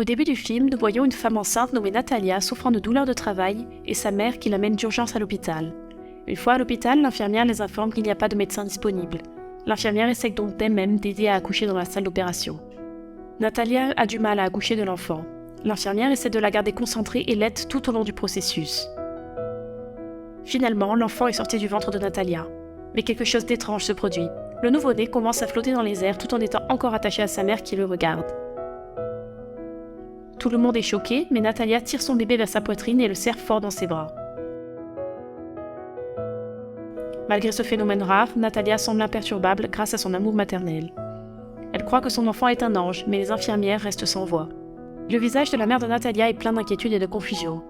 Au début du film, nous voyons une femme enceinte nommée Natalia souffrant de douleurs de travail et sa mère qui l'amène d'urgence à l'hôpital. Une fois à l'hôpital, l'infirmière les informe qu'il n'y a pas de médecin disponible. L'infirmière essaie donc d'elle-même d'aider à accoucher dans la salle d'opération. Natalia a du mal à accoucher de l'enfant. L'infirmière essaie de la garder concentrée et l'aide tout au long du processus. Finalement, l'enfant est sorti du ventre de Natalia. Mais quelque chose d'étrange se produit. Le nouveau-né commence à flotter dans les airs tout en étant encore attaché à sa mère qui le regarde. Tout le monde est choqué, mais Natalia tire son bébé vers sa poitrine et le serre fort dans ses bras. Malgré ce phénomène rare, Natalia semble imperturbable grâce à son amour maternel. Elle croit que son enfant est un ange, mais les infirmières restent sans voix. Le visage de la mère de Natalia est plein d'inquiétude et de confusion.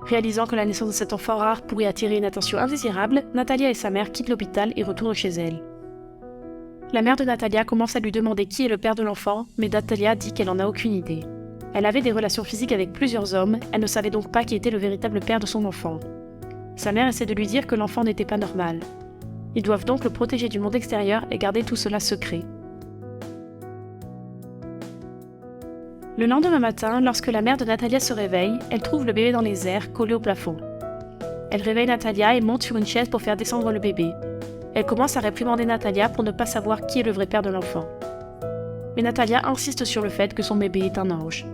Réalisant que la naissance de cet enfant rare pourrait attirer une attention indésirable, Natalia et sa mère quittent l'hôpital et retournent chez elle. La mère de Natalia commence à lui demander qui est le père de l'enfant, mais Natalia dit qu'elle n'en a aucune idée. Elle avait des relations physiques avec plusieurs hommes, elle ne savait donc pas qui était le véritable père de son enfant. Sa mère essaie de lui dire que l'enfant n'était pas normal. Ils doivent donc le protéger du monde extérieur et garder tout cela secret. Le lendemain matin, lorsque la mère de Natalia se réveille, elle trouve le bébé dans les airs, collé au plafond. Elle réveille Natalia et monte sur une chaise pour faire descendre le bébé. Elle commence à réprimander Natalia pour ne pas savoir qui est le vrai père de l'enfant. Mais Natalia insiste sur le fait que son bébé est un ange.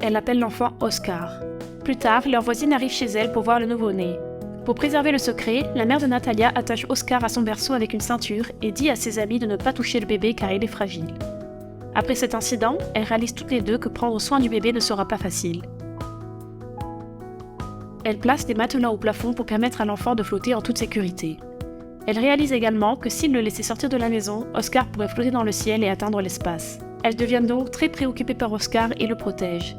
Elle appelle l'enfant Oscar. Plus tard, leur voisine arrive chez elle pour voir le nouveau-né. Pour préserver le secret, la mère de Natalia attache Oscar à son berceau avec une ceinture et dit à ses amis de ne pas toucher le bébé car il est fragile. Après cet incident, elles réalisent toutes les deux que prendre soin du bébé ne sera pas facile. Elles placent des matelas au plafond pour permettre à l'enfant de flotter en toute sécurité. Elles réalisent également que s'ils le laissaient sortir de la maison, Oscar pourrait flotter dans le ciel et atteindre l'espace. Elles deviennent donc très préoccupées par Oscar et le protègent.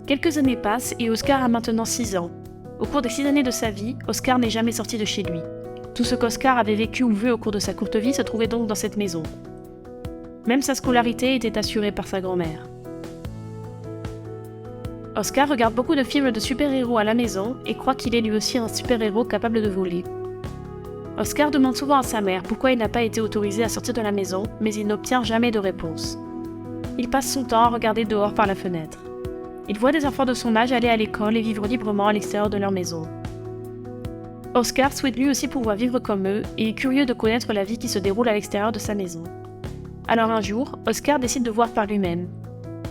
Quelques années passent et Oscar a maintenant 6 ans. Au cours des 6 années de sa vie, Oscar n'est jamais sorti de chez lui. Tout ce qu'Oscar avait vécu ou vu au cours de sa courte vie se trouvait donc dans cette maison. Même sa scolarité était assurée par sa grand-mère. Oscar regarde beaucoup de films de super-héros à la maison et croit qu'il est lui aussi un super-héros capable de voler. Oscar demande souvent à sa mère pourquoi il n'a pas été autorisé à sortir de la maison, mais il n'obtient jamais de réponse. Il passe son temps à regarder dehors par la fenêtre. Il voit des enfants de son âge aller à l'école et vivre librement à l'extérieur de leur maison. Oscar souhaite lui aussi pouvoir vivre comme eux et est curieux de connaître la vie qui se déroule à l'extérieur de sa maison. Alors un jour, Oscar décide de voir par lui-même.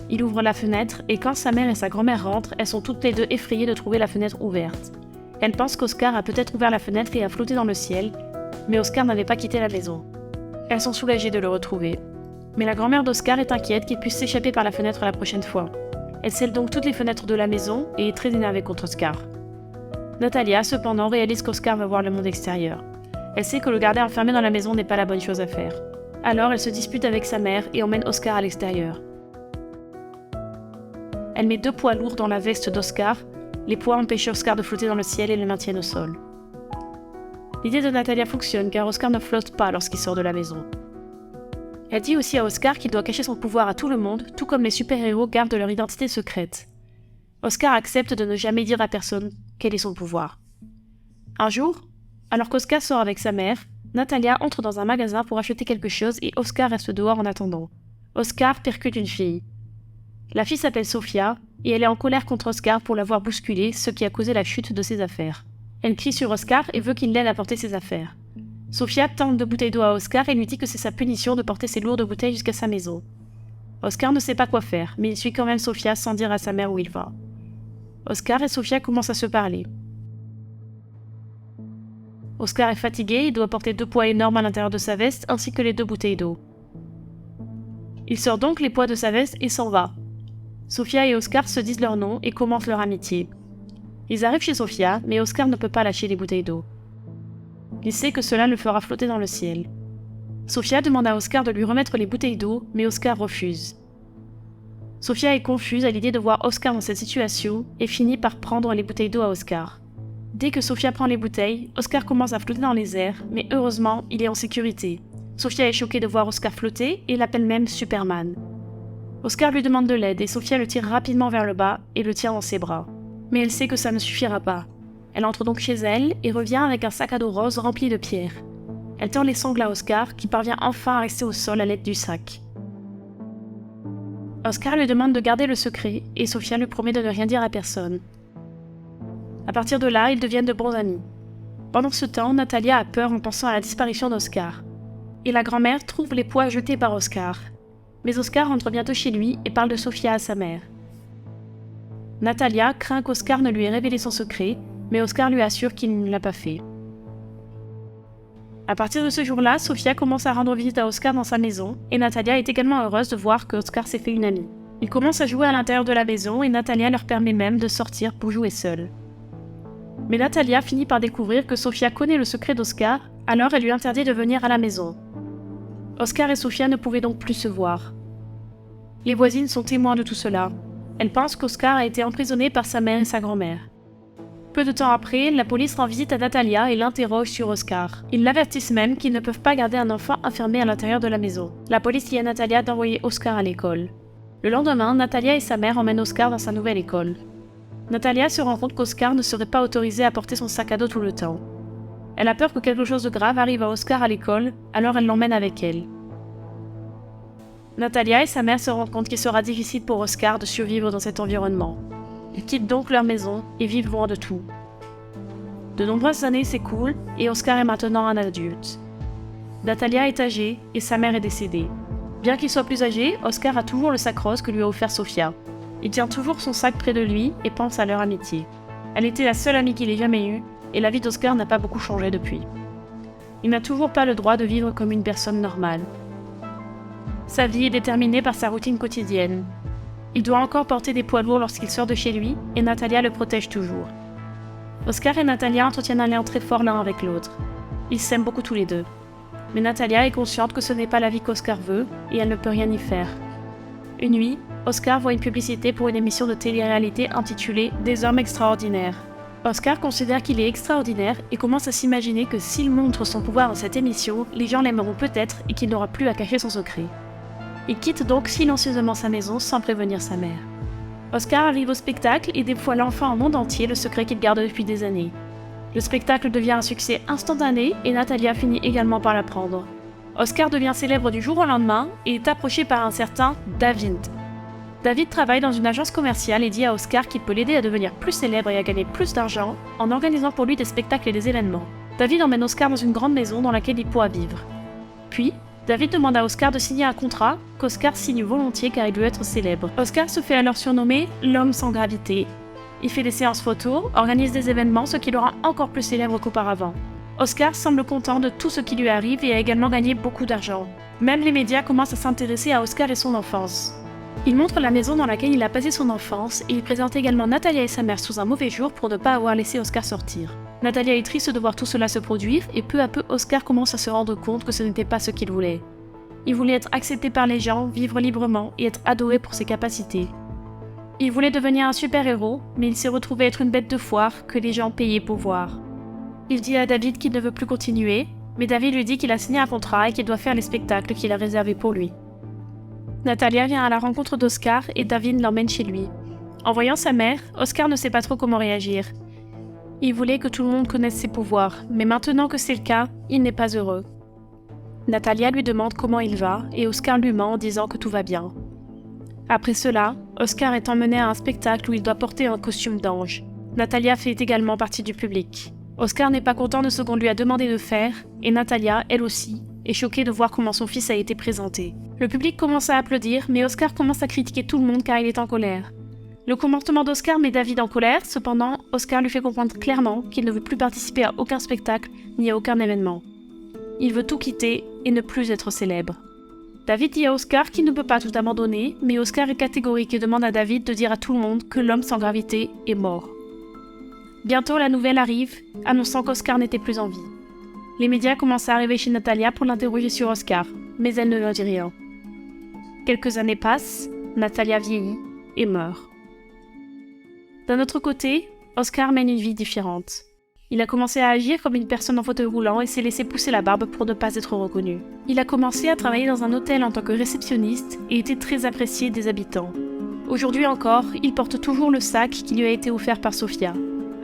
Il ouvre la fenêtre et quand sa mère et sa grand-mère rentrent, elles sont toutes les deux effrayées de trouver la fenêtre ouverte. Elles pensent qu'Oscar a peut-être ouvert la fenêtre et a flotté dans le ciel, mais Oscar n'avait pas quitté la maison. Elles sont soulagées de le retrouver. Mais la grand-mère d'Oscar est inquiète qu'il puisse s'échapper par la fenêtre la prochaine fois. Elle scelle donc toutes les fenêtres de la maison et est très énervée contre Oscar. Natalia, cependant, réalise qu'Oscar va voir le monde extérieur. Elle sait que le garder enfermé dans la maison n'est pas la bonne chose à faire. Alors elle se dispute avec sa mère et emmène Oscar à l'extérieur. Elle met 2 poids lourds dans la veste d'Oscar. Les poids empêchent Oscar de flotter dans le ciel et le maintiennent au sol. L'idée de Natalia fonctionne car Oscar ne flotte pas lorsqu'il sort de la maison. Elle dit aussi à Oscar qu'il doit cacher son pouvoir à tout le monde, tout comme les super-héros gardent leur identité secrète. Oscar accepte de ne jamais dire à personne quel est son pouvoir. Un jour, alors qu'Oscar sort avec sa mère, Natalia entre dans un magasin pour acheter quelque chose et Oscar reste dehors en attendant. Oscar percute une fille. La fille s'appelle Sofia et elle est en colère contre Oscar pour l'avoir bousculée, ce qui a causé la chute de ses affaires. Elle crie sur Oscar et veut qu'il l'aide à porter ses affaires. Sofia tente de bouteilles d'eau à Oscar et lui dit que c'est sa punition de porter ses lourdes bouteilles jusqu'à sa maison. Oscar ne sait pas quoi faire, mais il suit quand même Sofia sans dire à sa mère où il va. Oscar et Sofia commencent à se parler. Oscar est fatigué et doit porter 2 poids énormes à l'intérieur de sa veste ainsi que les 2 bouteilles d'eau. Il sort donc les poids de sa veste et s'en va. Sofia et Oscar se disent leur nom et commencent leur amitié. Ils arrivent chez Sofia, mais Oscar ne peut pas lâcher les bouteilles d'eau. Il sait que cela le fera flotter dans le ciel. Sofia demande à Oscar de lui remettre les bouteilles d'eau, mais Oscar refuse. Sofia est confuse à l'idée de voir Oscar dans cette situation et finit par prendre les bouteilles d'eau à Oscar. Dès que Sofia prend les bouteilles, Oscar commence à flotter dans les airs, mais heureusement, il est en sécurité. Sofia est choquée de voir Oscar flotter et l'appelle même Superman. Oscar lui demande de l'aide et Sofia le tire rapidement vers le bas et le tient dans ses bras. Mais elle sait que ça ne suffira pas. Elle entre donc chez elle et revient avec un sac à dos rose rempli de pierres. Elle tend les sangles à Oscar qui parvient enfin à rester au sol à l'aide du sac. Oscar lui demande de garder le secret et Sofia lui promet de ne rien dire à personne. À partir de là, ils deviennent de bons amis. Pendant ce temps, Natalia a peur en pensant à la disparition d'Oscar. Et la grand-mère trouve les pois jetés par Oscar. Mais Oscar rentre bientôt chez lui et parle de Sofia à sa mère. Natalia craint qu'Oscar ne lui ait révélé son secret, mais Oscar lui assure qu'il ne l'a pas fait. À partir de ce jour-là, Sofia commence à rendre visite à Oscar dans sa maison, et Natalia est également heureuse de voir que Oscar s'est fait une amie. Ils commencent à jouer à l'intérieur de la maison et Natalia leur permet même de sortir pour jouer seule. Mais Natalia finit par découvrir que Sofia connaît le secret d'Oscar, alors elle lui interdit de venir à la maison. Oscar et Sofia ne pouvaient donc plus se voir. Les voisines sont témoins de tout cela. Elles pensent qu'Oscar a été emprisonné par sa mère et sa grand-mère. Peu de temps après, la police rend visite à Natalia et l'interroge sur Oscar. Ils l'avertissent même qu'ils ne peuvent pas garder un enfant enfermé à l'intérieur de la maison. La police dit à Natalia d'envoyer Oscar à l'école. Le lendemain, Natalia et sa mère emmènent Oscar dans sa nouvelle école. Natalia se rend compte qu'Oscar ne serait pas autorisé à porter son sac à dos tout le temps. Elle a peur que quelque chose de grave arrive à Oscar à l'école, alors elle l'emmène avec elle. Natalia et sa mère se rendent compte qu'il sera difficile pour Oscar de survivre dans cet environnement. Ils quittent donc leur maison et vivent loin de tout. De nombreuses années s'écoulent et Oscar est maintenant un adulte. Natalia est âgée et sa mère est décédée. Bien qu'il soit plus âgé, Oscar a toujours le sac rose que lui a offert Sofia. Il tient toujours son sac près de lui et pense à leur amitié. Elle était la seule amie qu'il ait jamais eue et la vie d'Oscar n'a pas beaucoup changé depuis. Il n'a toujours pas le droit de vivre comme une personne normale. Sa vie est déterminée par sa routine quotidienne. Il doit encore porter des poids lourds lorsqu'il sort de chez lui et Natalia le protège toujours. Oscar et Natalia entretiennent un lien très fort l'un avec l'autre. Ils s'aiment beaucoup tous les deux. Mais Natalia est consciente que ce n'est pas la vie qu'Oscar veut et elle ne peut rien y faire. Une nuit, Oscar voit une publicité pour une émission de télé-réalité intitulée « Des hommes extraordinaires ». Oscar considère qu'il est extraordinaire et commence à s'imaginer que s'il montre son pouvoir dans cette émission, les gens l'aimeront peut-être et qu'il n'aura plus à cacher son secret. Il quitte donc silencieusement sa maison sans prévenir sa mère. Oscar arrive au spectacle et dévoile enfin au monde entier le secret qu'il garde depuis des années. Le spectacle devient un succès instantané et Natalia finit également par l'apprendre. Oscar devient célèbre du jour au lendemain et est approché par un certain David. David travaille dans une agence commerciale et dit à Oscar qu'il peut l'aider à devenir plus célèbre et à gagner plus d'argent en organisant pour lui des spectacles et des événements. David emmène Oscar dans une grande maison dans laquelle il pourra vivre. Puis, David demande à Oscar de signer un contrat qu'Oscar signe volontiers car il veut être célèbre. Oscar se fait alors surnommer l'homme sans gravité. Il fait des séances photos, organise des événements, ce qui le rend encore plus célèbre qu'auparavant. Oscar semble content de tout ce qui lui arrive et a également gagné beaucoup d'argent. Même les médias commencent à s'intéresser à Oscar et son enfance. Il montre la maison dans laquelle il a passé son enfance et il présente également Natalia et sa mère sous un mauvais jour pour ne pas avoir laissé Oscar sortir. Natalia est triste de voir tout cela se produire et peu à peu Oscar commence à se rendre compte que ce n'était pas ce qu'il voulait. Il voulait être accepté par les gens, vivre librement et être adoré pour ses capacités. Il voulait devenir un super-héros, mais il s'est retrouvé être une bête de foire que les gens payaient pour voir. Il dit à David qu'il ne veut plus continuer, mais David lui dit qu'il a signé un contrat et qu'il doit faire les spectacles qu'il a réservés pour lui. Natalia vient à la rencontre d'Oscar et David l'emmène chez lui. En voyant sa mère, Oscar ne sait pas trop comment réagir. Il voulait que tout le monde connaisse ses pouvoirs, mais maintenant que c'est le cas, il n'est pas heureux. Natalia lui demande comment il va et Oscar lui ment en disant que tout va bien. Après cela, Oscar est emmené à un spectacle où il doit porter un costume d'ange. Natalia fait également partie du public. Oscar n'est pas content de ce qu'on lui a demandé de faire, et Natalia, elle aussi, est choquée de voir comment son fils a été présenté. Le public commence à applaudir, mais Oscar commence à critiquer tout le monde car il est en colère. Le comportement d'Oscar met David en colère, cependant, Oscar lui fait comprendre clairement qu'il ne veut plus participer à aucun spectacle ni à aucun événement. Il veut tout quitter et ne plus être célèbre. David dit à Oscar qu'il ne peut pas tout abandonner, mais Oscar est catégorique et demande à David de dire à tout le monde que l'homme sans gravité est mort. Bientôt, la nouvelle arrive, annonçant qu'Oscar n'était plus en vie. Les médias commencent à arriver chez Natalia pour l'interroger sur Oscar, mais elle ne leur dit rien. Quelques années passent, Natalia vieillit et meurt. D'un autre côté, Oscar mène une vie différente. Il a commencé à agir comme une personne en fauteuil roulant et s'est laissé pousser la barbe pour ne pas être reconnu. Il a commencé à travailler dans un hôtel en tant que réceptionniste et était très apprécié des habitants. Aujourd'hui encore, il porte toujours le sac qui lui a été offert par Sofia.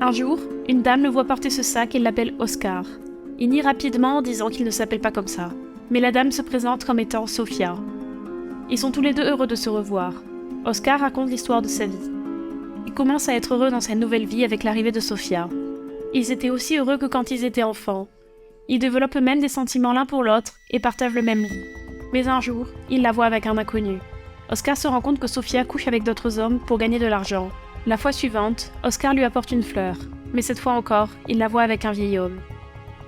Un jour, une dame le voit porter ce sac et l'appelle Oscar. Il nie rapidement en disant qu'il ne s'appelle pas comme ça. Mais la dame se présente comme étant Sofia. Ils sont tous les deux heureux de se revoir. Oscar raconte l'histoire de sa vie. Il commence à être heureux dans sa nouvelle vie avec l'arrivée de Sofia. Ils étaient aussi heureux que quand ils étaient enfants. Ils développent même des sentiments l'un pour l'autre et partagent le même lit. Mais un jour, il la voit avec un inconnu. Oscar se rend compte que Sofia couche avec d'autres hommes pour gagner de l'argent. La fois suivante, Oscar lui apporte une fleur. Mais cette fois encore, il la voit avec un vieil homme.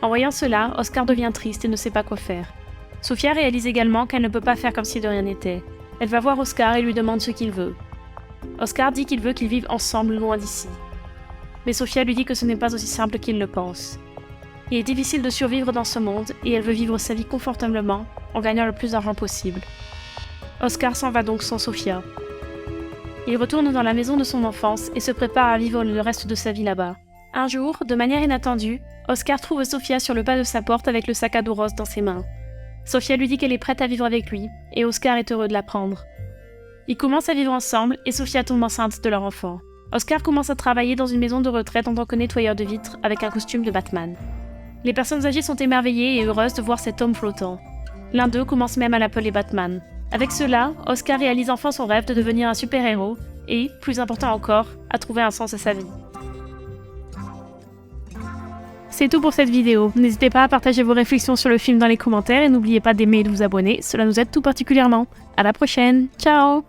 En voyant cela, Oscar devient triste et ne sait pas quoi faire. Sofia réalise également qu'elle ne peut pas faire comme si de rien n'était. Elle va voir Oscar et lui demande ce qu'il veut. Oscar dit qu'il veut qu'ils vivent ensemble loin d'ici. Mais Sofia lui dit que ce n'est pas aussi simple qu'il le pense. Il est difficile de survivre dans ce monde et elle veut vivre sa vie confortablement en gagnant le plus d'argent possible. Oscar s'en va donc sans Sofia. Il retourne dans la maison de son enfance et se prépare à vivre le reste de sa vie là-bas. Un jour, de manière inattendue, Oscar trouve Sofia sur le pas de sa porte avec le sac à dos rose dans ses mains. Sofia lui dit qu'elle est prête à vivre avec lui et Oscar est heureux de l'apprendre. Ils commencent à vivre ensemble et Sofia tombe enceinte de leur enfant. Oscar commence à travailler dans une maison de retraite en tant que nettoyeur de vitres avec un costume de Batman. Les personnes âgées sont émerveillées et heureuses de voir cet homme flottant. L'un d'eux commence même à l'appeler Batman. Avec cela, Oscar réalise enfin son rêve de devenir un super-héros et, plus important encore, à trouver un sens à sa vie. C'est tout pour cette vidéo. N'hésitez pas à partager vos réflexions sur le film dans les commentaires et n'oubliez pas d'aimer et de vous abonner, cela nous aide tout particulièrement. À la prochaine, ciao!